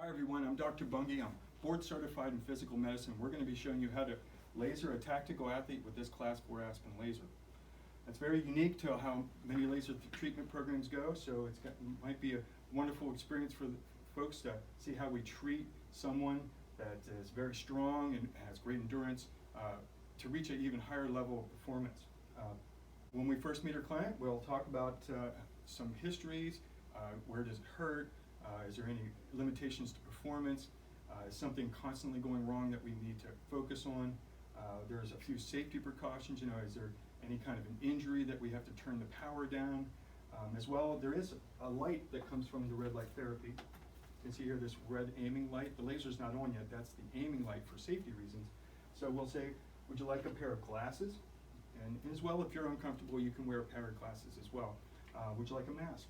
Everyone, I'm Dr. Bunge. I'm board certified in physical medicine. We're going to be showing you how to laser a tactical athlete with this Class 4 Aspen laser. That's very unique to how many laser treatment programs go, so it might be a wonderful experience for the folks to see how we treat someone that is very strong and has great endurance to reach an even higher level of performance. When we first meet our client, we'll talk about some histories, where does it hurt, is there any limitations to performance, is something constantly going wrong that we need to focus on. There's a few safety precautions, is there any kind of an injury that we have to turn the power down. As well, there is a light that comes from the red light therapy. You can see here this red aiming light. The laser's not on yet, that's the aiming light for safety reasons. So we'll say, would you like a pair of glasses? And as well, if you're uncomfortable, you can wear a pair of glasses as well. Would you like a mask?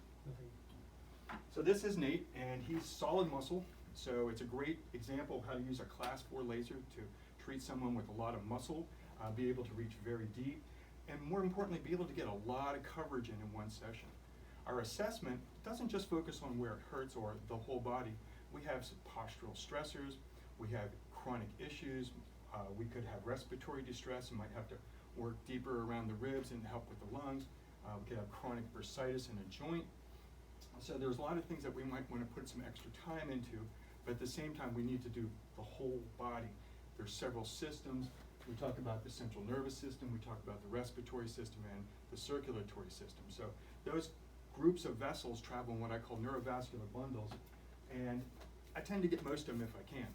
So this is Nate, and he's solid muscle, so it's a great example of how to use a Class 4 laser to treat someone with a lot of muscle, be able to reach very deep, and more importantly, be able to get a lot of coverage in one session. Our assessment doesn't just focus on where it hurts or the whole body. We have some postural stressors, we have chronic issues, we could have respiratory distress and might have to work deeper around the ribs and help with the lungs. We could have chronic bursitis in a joint. So there's a lot of things that we might want to put some extra time into, but at the same time we need to do the whole body. There's several systems. We talk about the central nervous system, we talk about the respiratory system and the circulatory system. So those groups of vessels travel in what I call neurovascular bundles, and I tend to get most of them if I can.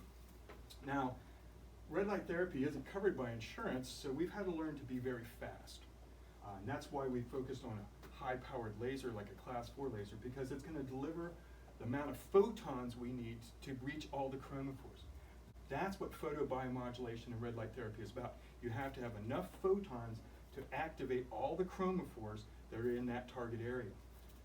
Now, red light therapy isn't covered by insurance, so we've had to learn to be very fast. And that's why we focused on a high-powered laser like a Class 4 laser, because it's going to deliver the amount of photons we need to reach all the chromophores. That's what photobiomodulation and red light therapy is about. You have to have enough photons to activate all the chromophores that are in that target area.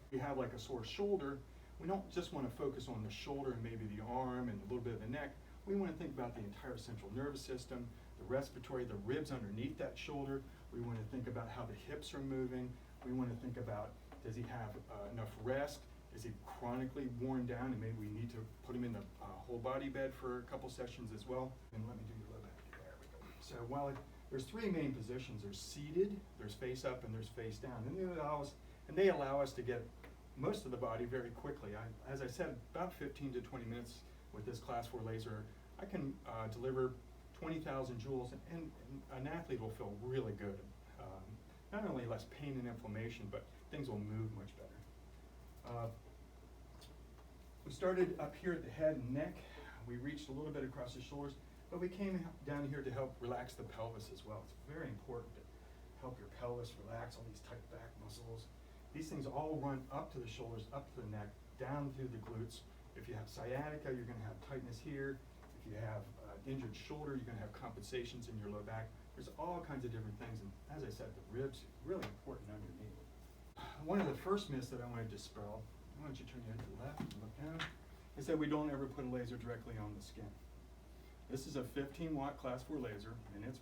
If you have like a sore shoulder, we don't just want to focus on the shoulder and maybe the arm and a little bit of the neck. We want to think about the entire central nervous system, the respiratory, the ribs underneath that shoulder. We want to think about how the hips are moving. We want to think about, does he have enough rest? Is he chronically worn down and maybe we need to put him in the whole body bed for a couple sessions as well? And let me do your low back. There we go. So there's three main positions. There's seated, there's face up, and there's face down. And they allow us to get most of the body very quickly. As I said, about 15 to 20 minutes with this Class 4 laser, I can deliver 20,000 joules, and an athlete will feel really good. Not only less pain and inflammation, but things will move much better. We started up here at the head and neck. We reached a little bit across the shoulders, but we came down here to help relax the pelvis as well. It's very important to help your pelvis relax, all these tight back muscles. These things all run up to the shoulders, up to the neck, down through the glutes. If you have sciatica, you're going to have tightness here. If you have injured shoulder, you're going to have compensations in your low back. There's all kinds of different things, and as I said, the ribs are really important underneath. One of the first myths that I want to dispel, why don't you turn your head to the left and look down, is that we don't ever put a laser directly on the skin. This is a 15-watt Class 4 laser, and it's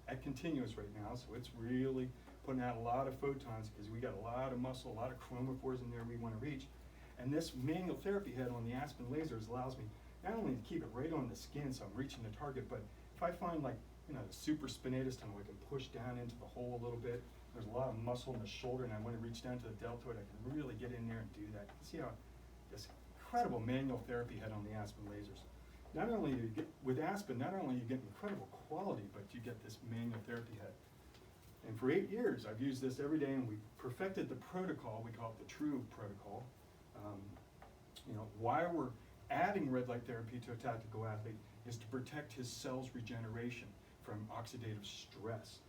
at continuous right now, so it's really putting out a lot of photons because we got a lot of muscle, a lot of chromophores in there we want to reach. And this manual therapy head on the Aspen lasers allows me not only to keep it right on the skin so I'm reaching the target, but if I find like, the super spinatus tunnel, I can push down into the hole a little bit. There's a lot of muscle in the shoulder and I want to reach down to the deltoid, I can really get in there and do that. You can see how this incredible manual therapy head on the Aspen lasers. Not only you get, with Aspen, not only you get incredible quality, but you get this manual therapy head. And for 8 years, I've used this every day, and we perfected the protocol. We call it the TRUE protocol. Why we're adding red light therapy to a tactical athlete is to protect his cells regeneration from oxidative stress.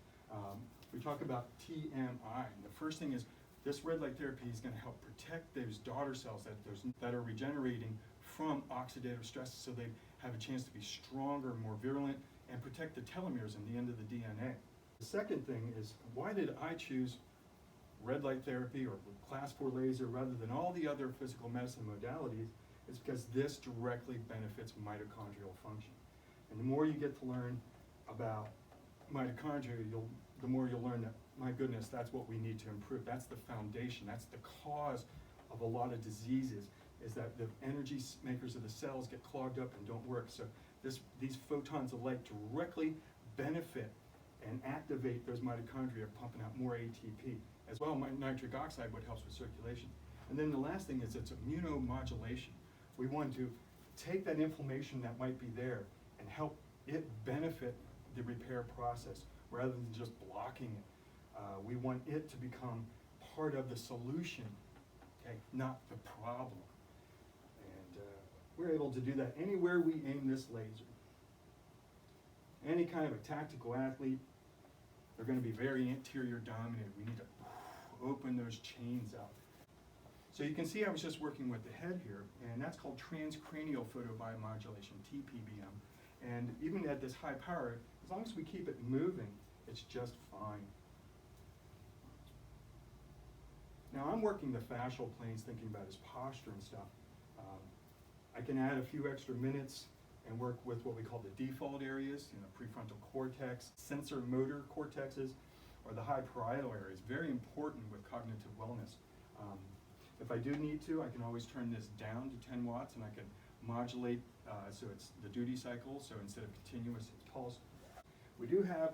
We talk about TMI. And the first thing is this red light therapy is going to help protect those daughter cells that are regenerating from oxidative stress, so they have a chance to be stronger, more virulent, and protect the telomeres in the end of the DNA. The second thing is, why did I choose red light therapy or Class 4 laser rather than all the other physical medicine modalities? It's because this directly benefits mitochondrial function. And the more you get to learn about mitochondria, the more you'll learn that, my goodness, that's what we need to improve. That's the foundation. That's the cause of a lot of diseases is that the energy makers of the cells get clogged up and don't work. So these photons of light directly benefit and activate those mitochondria, pumping out more ATP. As well, nitric oxide, what helps with circulation. And then the last thing is it's immunomodulation. We want to take that inflammation that might be there and help it benefit the repair process rather than just blocking it. We want it to become part of the solution, okay, not the problem. And we're able to do that anywhere we aim this laser. Any kind of a tactical athlete, they're going to be very anterior dominant. We need to open those chains out. So you can see I was just working with the head here, and that's called transcranial photobiomodulation, TPBM. And even at this high power, as long as we keep it moving, it's just fine. Now I'm working the fascial planes, thinking about his posture and stuff. I can add a few extra minutes and work with what we call the default areas, prefrontal cortex, sensor motor cortexes, or the high parietal areas. Very important with cognitive wellness. If I do need to, I can always turn this down to 10 watts and I can modulate so it's the duty cycle, so instead of continuous, it's pulse. We do have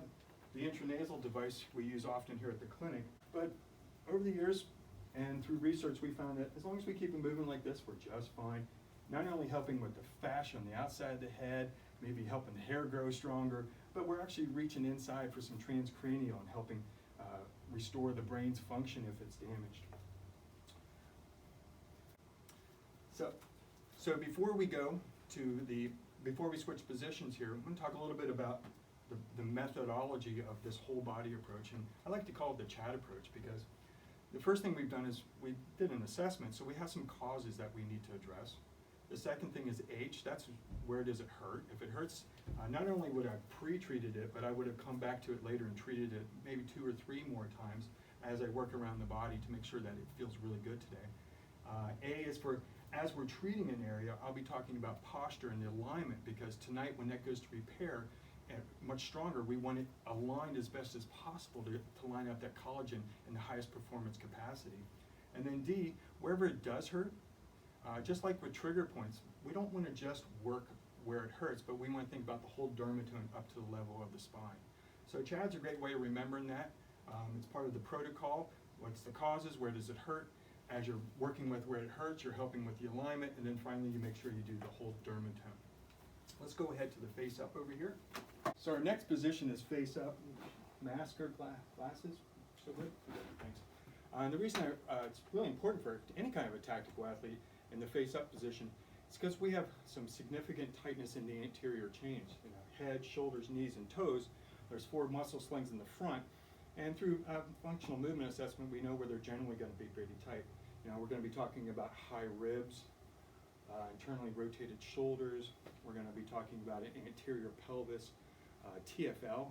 the intranasal device we use often here at the clinic, but over the years and through research we found that as long as we keep it moving like this, we're just fine. Not only helping with the fascia on the outside of the head, maybe helping the hair grow stronger, but we're actually reaching inside for some transcranial and helping restore the brain's function if it's damaged. So before we go to before we switch positions here, I'm going to talk a little bit about the methodology of this whole body approach, and I like to call it the CHAD approach because the first thing we've done is we did an assessment, so we have some causes that we need to address. The second thing is H, that's where does it hurt. If it hurts, not only would I pre-treated it, but I would have come back to it later and treated it maybe 2 or 3 more times as I work around the body to make sure that it feels really good today. A is for, as we're treating an area, I'll be talking about posture and the alignment because tonight when that goes to repair, much stronger, we want it aligned as best as possible to line up that collagen in the highest performance capacity. And then D, wherever it does hurt, just like with trigger points, we don't want to just work where it hurts, but we want to think about the whole dermatome up to the level of the spine. So CHAD's a great way of remembering that. It's part of the protocol. What's the causes? Where does it hurt? As you're working with where it hurts, you're helping with the alignment, and then finally you make sure you do the whole dermatome. Let's go ahead to the face up over here. So our next position is face up. Mask or glasses? So good? Thanks. And the reason it's really important for any kind of a tactical athlete in the face up position is because we have some significant tightness in the anterior chains. Head, shoulders, knees, and toes. There's 4 muscle slings in the front. And through functional movement assessment, we know where they're generally going to be pretty tight. We're going to be talking about high ribs, internally rotated shoulders. We're going to be talking about an anterior pelvis, TFL,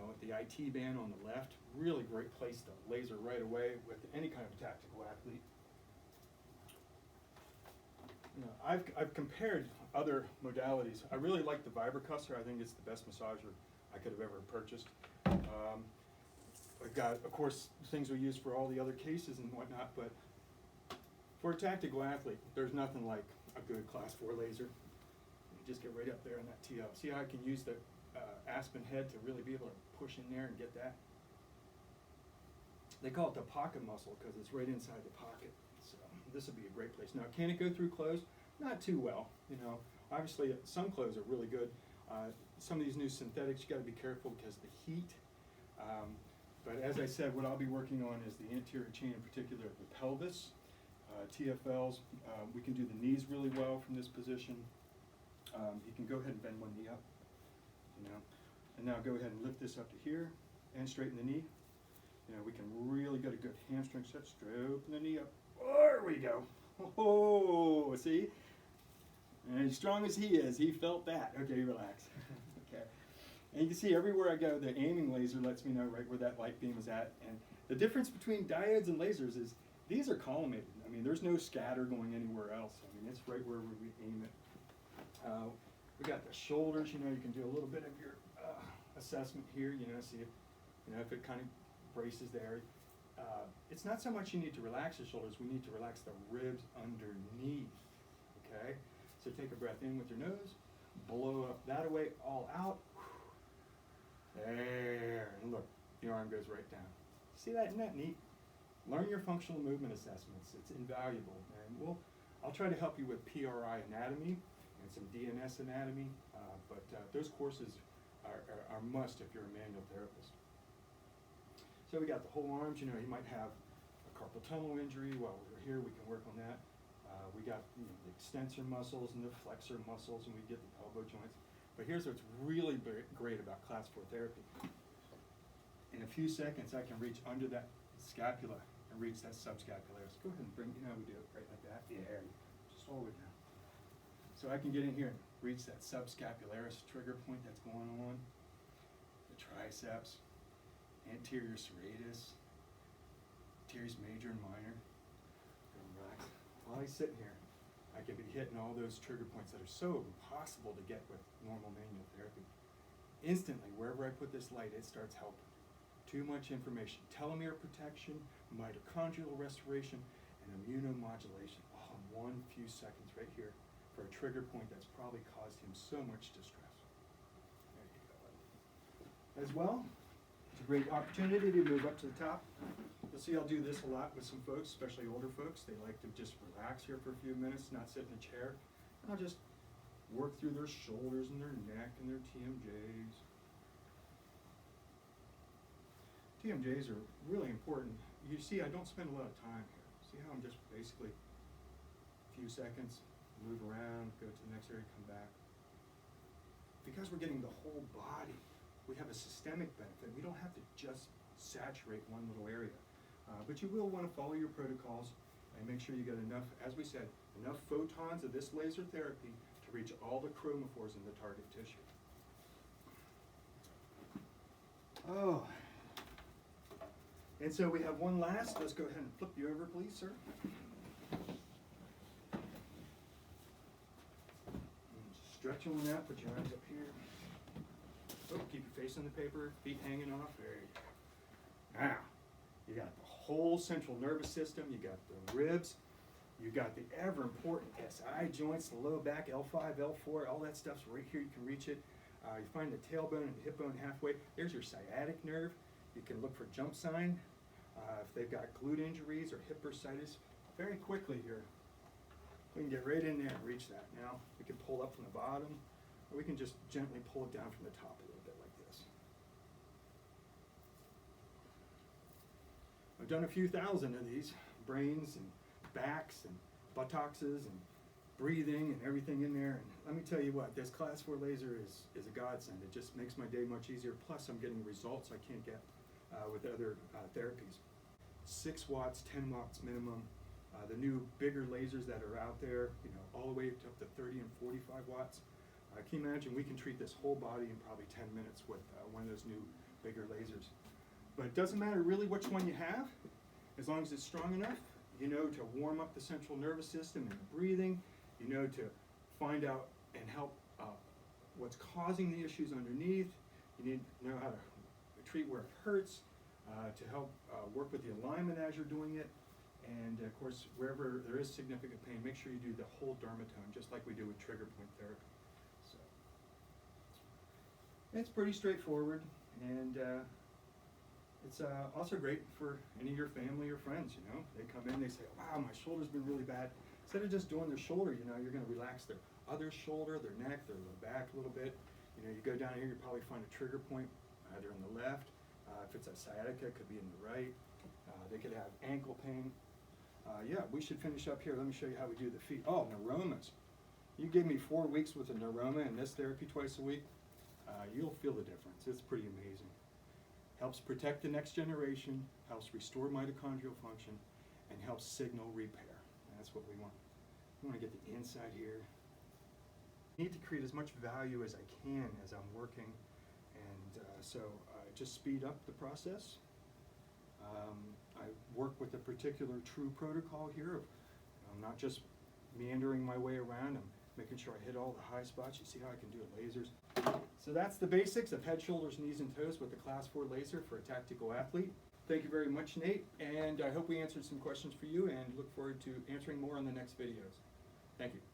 with the IT band on the left. Really great place to laser right away with any kind of tactical athlete. I've compared other modalities. I really like the VibraCussor. I think it's the best massager I could have ever purchased. I've got, of course, things we use for all the other cases and whatnot, but for a tactical athlete, there's nothing like a good class 4 laser. You just get right up there in that TL. See how I can use the Aspen head to really be able to push in there and get that? They call it the pocket muscle because it's right inside the pocket. So this would be a great place. Now, can it go through clothes? Not too well. Obviously some clothes are really good. Some of these new synthetics, you got to be careful because of the heat. But as I said, what I'll be working on is the anterior chain, in particular the pelvis, TFLs. We can do the knees really well from this position. You can go ahead and bend one knee up, and now go ahead and lift this up to here and straighten the knee. We can really get a good hamstring stretch. Open the knee up. There we go. Oh, see? And as strong as he is, he felt that. Okay, relax. Okay. And you can see everywhere I go, the aiming laser lets me know right where that light beam is at. And the difference between diodes and lasers is these are collimated. There's no scatter going anywhere else. It's right where we aim it. We got the shoulders. You can do a little bit of your assessment here. See if it kind of braces there. it's not so much you need to relax the shoulders, we need to relax the ribs underneath, okay? So take a breath in with your nose, blow up that away, all out. There, and look, the arm goes right down. See that? Isn't that neat? Learn your functional movement assessments. It's invaluable. And I'll try to help you with PRI anatomy and some DNS anatomy, but those courses are must if you're a manual therapist. So we got the whole arms. You know, you might have a carpal tunnel injury. While we're here, we can work on that. We got the extensor muscles and the flexor muscles, and we get the elbow joints. But here's what's really great about Class 4 therapy. In a few seconds, I can reach under that scapula and reach that subscapularis. Go ahead and bring, you know, we do it right like that. Yeah, just hold it down. So I can get in here and reach that subscapularis trigger point that's going on, the triceps, anterior serratus, teres major and minor. Go and relax. While he's sitting here, I can be hitting all those trigger points that are so impossible to get with normal manual therapy. Instantly, wherever I put this light, it starts helping. Too much information. Telomere protection, mitochondrial restoration, and immunomodulation, all in one few seconds right here for a trigger point that's probably caused him so much distress. There you go. As well, it's a great opportunity to move up to the top. You'll see I'll do this a lot with some folks, especially older folks. They like to just relax here for a few minutes, not sit in a chair. And I'll just work through their shoulders and their neck and their TMJs. TMJs are really important. You see, I don't spend a lot of time here. See how I'm just basically a few seconds, move around, go to the next area, come back. Because we're getting the whole body, we have a systemic benefit. We don't have to just saturate one little area. But you will want to follow your protocols and make sure you get enough, as we said, enough photons of this laser therapy to reach all the chromophores in the target tissue. Oh. And so we have one last. Let's go ahead and flip you over, please, sir. Stretch on that. Put your arms up here. Oh, keep your face on the paper, feet hanging off. There you go. Now, you got the whole central nervous system. You got the ribs. You got the ever important SI joints, the low back, L5, L4, all that stuff's right here. You can reach it. You find the tailbone and the hip bone halfway. There's your sciatic nerve. You can look for jump sign. If they've got glute injuries or hip bursitis, very quickly here, we can get right in there and reach that. Now, we can pull up from the bottom, or we can just gently pull it down from the top a little bit like this. I've done a few thousand of these, brains and backs and buttocks and breathing and everything in there. And let me tell you what, this Class 4 laser is a godsend. It just makes my day much easier. Plus, I'm getting results I can't get with other therapies. 6 watts, 10 watts minimum. The new bigger lasers that are out there, you know, all the way up to 30 and 45 watts. Can you imagine we can treat this whole body in probably 10 minutes with one of those new bigger lasers. But it doesn't matter really which one you have, as long as it's strong enough. You know to warm up the central nervous system and the breathing. You know to find out and help what's causing the issues underneath. You need to know how to treat where it hurts, to help work with the alignment as you're doing it. And of course, wherever there is significant pain, make sure you do the whole dermatome, just like we do with trigger point therapy. So it's pretty straightforward, and it's also great for any of your family or friends. You know, they come in, they say, "Wow, my shoulder's been really bad." Instead of just doing their shoulder, you know, you're going to relax their other shoulder, their neck, their low back a little bit. You know, you go down here, you probably find a trigger point either in the left. If it's a sciatica, it could be in the right. They could have ankle pain. Yeah, we should finish up here. Let me show you how we do the feet. Oh, neuromas. You give me 4 weeks with a neuroma and this therapy twice a week, you'll feel the difference. It's pretty amazing. Helps protect the next generation, helps restore mitochondrial function, and helps signal repair. That's what we want. We want to get the inside here. I need to create as much value as I can as I'm working, and so just speed up the process. I work with a particular true protocol here. I'm not just meandering my way around. I'm making sure I hit all the high spots. You see how I can do it lasers. So that's the basics of head, shoulders, knees, and toes with the Class 4 laser for a tactical athlete. Thank you very much, Nate, and I hope we answered some questions for you and look forward to answering more in the next videos. Thank you.